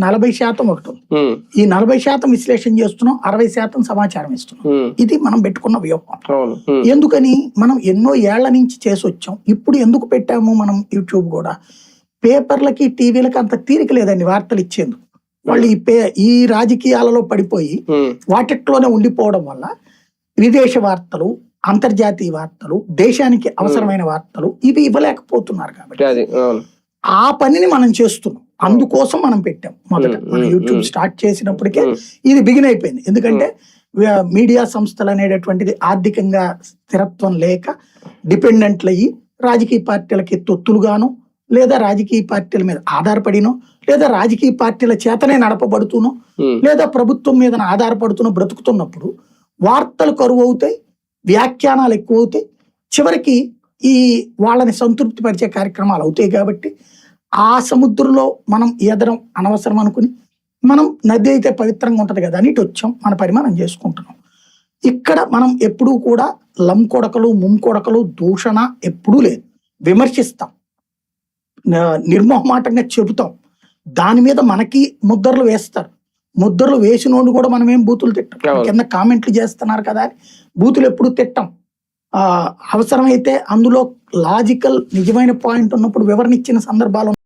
40% ఒకటి ఉంది. ఈ 40% విశ్లేషణ చేస్తున్నాం, 60% సమాచారం ఇస్తున్నాం. ఇది మనం పెట్టుకున్న వ్యూహం. ఎందుకని మనం ఎన్నో ఏళ్ల నుంచి చేసి వచ్చాం. ఇప్పుడు ఎందుకు పెట్టాము మనం యూట్యూబ్ కూడా? పేపర్లకి టీవీలకి అంత తీరిక లేదండి వార్తలు ఇచ్చేందుకు. వాళ్ళు ఈ రాజకీయాలలో పడిపోయి వాటిట్లోనే ఉండిపోవడం వల్ల విదేశ వార్తలు, అంతర్జాతీయ వార్తలు, దేశానికి అవసరమైన వార్తలు ఇవి ఇవ్వలేకపోతున్నారు. కాబట్టి ఆ పనిని మనం చేస్తున్నాం. అందుకోసం మనం పెట్టాం. మొదట మన యూట్యూబ్ స్టార్ట్ చేసినప్పటికే ఇది బిగిన్ అయిపోయింది. ఎందుకంటే మీడియా సంస్థలు అనేటటువంటిది ఆర్థికంగా స్థిరత్వం లేక డిపెండెంట్లు అయ్యి రాజకీయ పార్టీలకి తొత్తులుగాను, లేదా రాజకీయ పార్టీల మీద ఆధారపడినో, లేదా రాజకీయ పార్టీల చేతనే నడపబడుతూనో, లేదా ప్రభుత్వం మీద ఆధారపడుతూనో బ్రతుకుతున్నప్పుడు వార్తలు కరువు అవుతాయి, వ్యాఖ్యానాలు ఎక్కువ అవుతాయి, చివరికి ఈ వాళ్ళని సంతృప్తి పరిచే కార్యక్రమాలు అవుతాయి. కాబట్టి ఆ సముద్రంలో మనం ఎదరం అనవసరం అనుకుని మనం నది అయితే పవిత్రంగా ఉంటది కదా అని ఇటు వచ్చాం. మన పని మనం చేసుకుంటున్నాం. ఇక్కడ మనం ఎప్పుడూ కూడా లంకొడకలు, ముంకొడకలు, దూషణ ఎప్పుడూ లేదు. విమర్శిస్తాం, నిర్మోహమాటంగా చెబుతాం. దాని మీద మనకి ముద్రలు వేస్తారు. ముద్రలు వేసినోడు కూడా మనం ఏం బూతులు తిట్టాం. కింద కామెంట్లు చేస్తున్నారు కదా అని బూతులు ఎప్పుడు తిట్టాం. అవసరమైతే అందులో లాజికల్ నిజమైన పాయింట్ ఉన్నప్పుడు వివరణ ఇచ్చిన సందర్భాలు